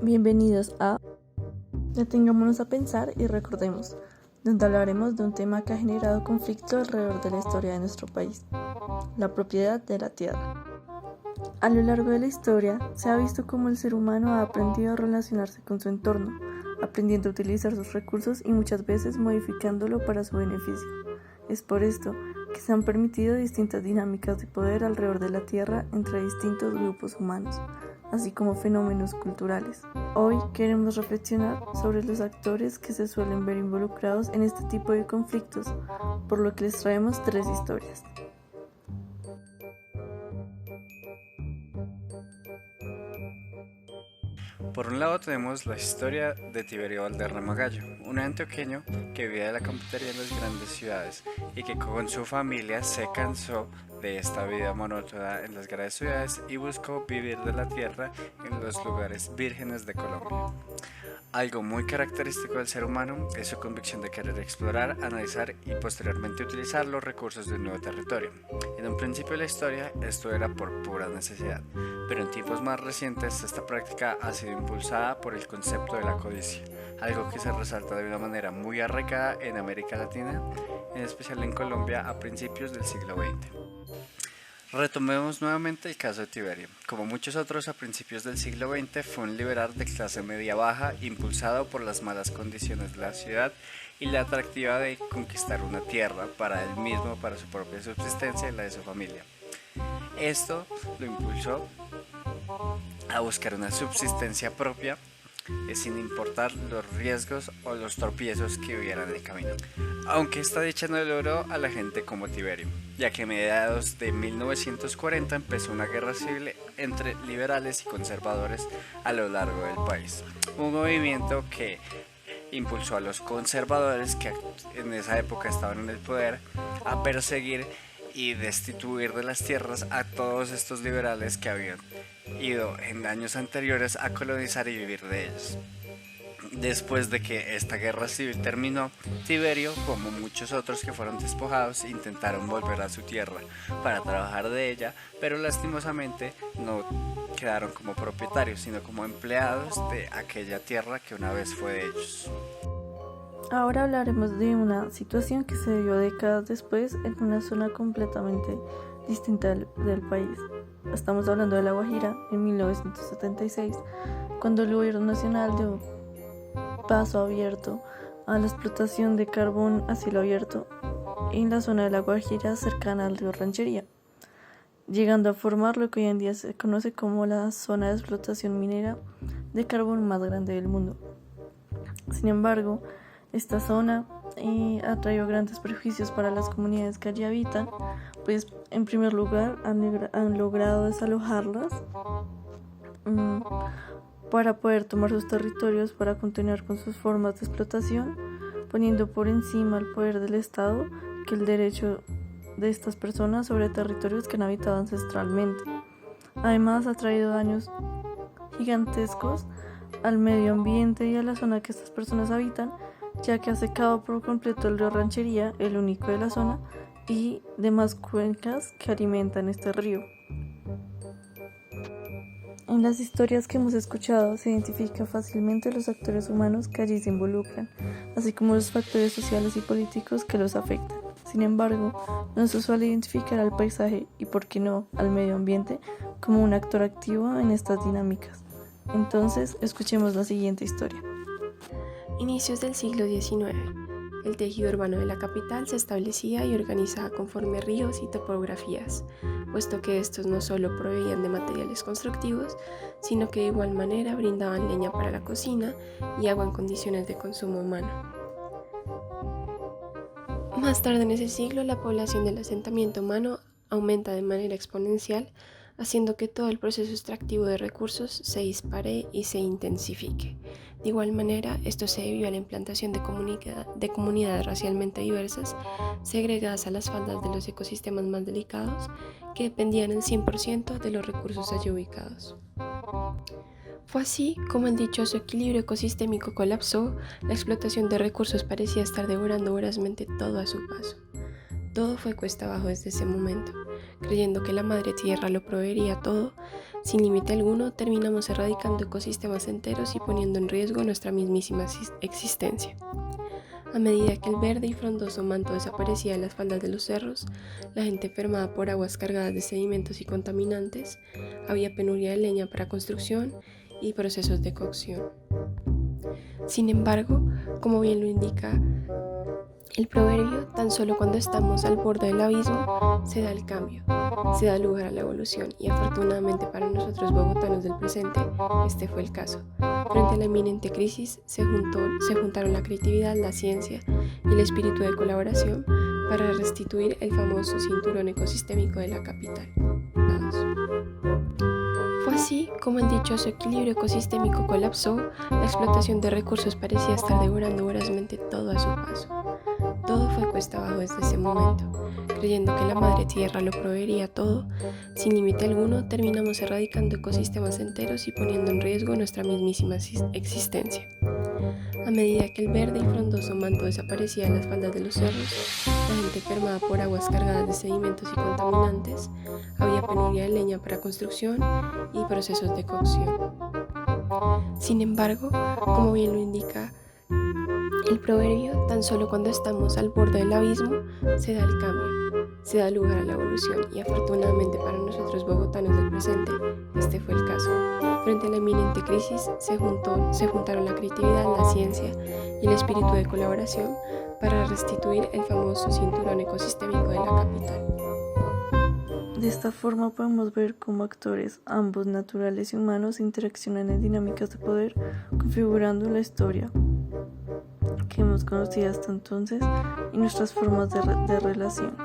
Bienvenidos a Detengámonos a pensar y recordemos, donde hablaremos de un tema que ha generado conflicto alrededor de la historia de nuestro país, la propiedad de la tierra. A lo largo de la historia, se ha visto cómo el ser humano ha aprendido a relacionarse con su entorno, aprendiendo a utilizar sus recursos y muchas veces modificándolo para su beneficio. Es por esto que se han permitido distintas dinámicas de poder alrededor de la tierra entre distintos grupos humanos, así como fenómenos culturales. Hoy queremos reflexionar sobre los actores que se suelen ver involucrados en este tipo de conflictos, por lo que les traemos 3 historias. Por un lado tenemos la historia de Tiberio Valderrama Gallo, un antioqueño que vivía de la carpintería en las grandes ciudades y que con su familia se cansó de esta vida monótona en las grandes ciudades y buscó vivir de la tierra en los lugares vírgenes de Colombia. Algo muy característico del ser humano es su convicción de querer explorar, analizar y posteriormente utilizar los recursos de un nuevo territorio. En un principio de la historia esto era por pura necesidad, pero en tiempos más recientes esta práctica ha sido impulsada por el concepto de la codicia, algo que se resalta de una manera muy arraigada en América Latina, en especial en Colombia a principios del siglo XX. Retomemos nuevamente el caso de Tiberio. Como muchos otros a principios del siglo XX, fue un liberal de clase media baja impulsado por las malas condiciones de la ciudad y la atractiva de conquistar una tierra para él mismo, para su propia subsistencia y la de su familia. Esto lo impulsó a buscar una subsistencia propia sin importar los riesgos o los tropiezos que hubiera en el camino. Aunque esta dicha no logró a la gente como Tiberio, ya que a mediados de 1940 empezó una guerra civil entre liberales y conservadores a lo largo del país. Un movimiento que impulsó a los conservadores, que en esa época estaban en el poder, a perseguir y destituir de las tierras a todos estos liberales que habían ido en años anteriores a colonizar y vivir de ellos. Después de que esta guerra civil terminó, Tiberio, como muchos otros que fueron despojados, intentaron volver a su tierra para trabajar de ella, pero lastimosamente no quedaron como propietarios, sino como empleados de aquella tierra que una vez fue de ellos. Ahora hablaremos de una situación que se dio décadas después en una zona completamente distinta del país. Estamos hablando de La Guajira en 1976, cuando el gobierno nacional dio paso abierto a la explotación de carbón a cielo abierto en la zona de La Guajira cercana al río Ranchería, llegando a formar lo que hoy en día se conoce como la zona de explotación minera de carbón más grande del mundo. Sin embargo, esta zona ha traído grandes perjuicios para las comunidades que allí habitan, pues en primer lugar han logrado desalojarlas para poder tomar sus territorios para continuar con sus formas de explotación, poniendo por encima el poder del Estado que el derecho de estas personas sobre territorios que han habitado ancestralmente. Además, ha traído daños gigantescos al medio ambiente y a la zona que estas personas habitan, ya que ha secado por completo el río Ranchería, el único de la zona, y demás cuencas que alimentan este río. En las historias que hemos escuchado se identifican fácilmente los actores humanos que allí se involucran, así como los factores sociales y políticos que los afectan. Sin embargo, no se suele identificar al paisaje y, por qué no, al medio ambiente como un actor activo en estas dinámicas. Entonces, escuchemos la siguiente historia. Inicios del siglo XIX. El tejido urbano de la capital se establecía y organizaba conforme ríos y topografías, puesto que estos no solo proveían de materiales constructivos, sino que de igual manera brindaban leña para la cocina y agua en condiciones de consumo humano. Más tarde en ese siglo, la población del asentamiento humano aumenta de manera exponencial, haciendo que todo el proceso extractivo de recursos se dispare y se intensifique. De igual manera, esto se debió a la implantación de comunidades racialmente diversas, segregadas a las faldas de los ecosistemas más delicados, que dependían al 100% de los recursos allí ubicados. Fue así como el dichoso equilibrio ecosistémico colapsó, la explotación de recursos parecía estar devorando vorazmente todo a su paso. Todo fue cuesta abajo desde ese momento. creyendo que la madre tierra lo proveería todo, sin límite alguno, terminamos erradicando ecosistemas enteros y poniendo en riesgo nuestra mismísima existencia. A medida que el verde y frondoso manto desaparecía de las faldas de los cerros, la gente enfermaba por aguas cargadas de sedimentos y contaminantes, había penuria de leña para construcción y procesos de cocción. Sin embargo, como bien lo indica el proverbio, tan solo cuando estamos al borde del abismo se da el cambio, se da lugar a la evolución, y afortunadamente para nosotros bogotanos del presente, este fue el caso. Frente a la inminente crisis se juntaron la creatividad, la ciencia y el espíritu de colaboración para restituir el famoso cinturón ecosistémico de la capital. Fue así como el dichoso equilibrio ecosistémico colapsó, la explotación de recursos parecía estar devorando vorazmente todo a su paso. Todo fue cuesta abajo desde ese momento. Creyendo que la madre tierra lo proveería todo, sin límite alguno, terminamos erradicando ecosistemas enteros y poniendo en riesgo nuestra mismísima existencia. A medida que el verde y frondoso manto desaparecía de las faldas de los cerros, la gente enfermaba por aguas cargadas de sedimentos y contaminantes, había penuria de leña para construcción y procesos de cocción. Sin embargo, como bien lo indica el proverbio, tan solo cuando estamos al borde del abismo se da el cambio, se da lugar a la evolución, y afortunadamente para nosotros bogotanos del presente, este fue el caso. Frente a la inminente crisis se juntaron la creatividad, la ciencia y el espíritu de colaboración para restituir el famoso cinturón ecosistémico de la capital. De esta forma podemos ver cómo actores, ambos naturales y humanos, interaccionan en dinámicas de poder, configurando la historia que hemos conocido hasta entonces y nuestras formas de relación.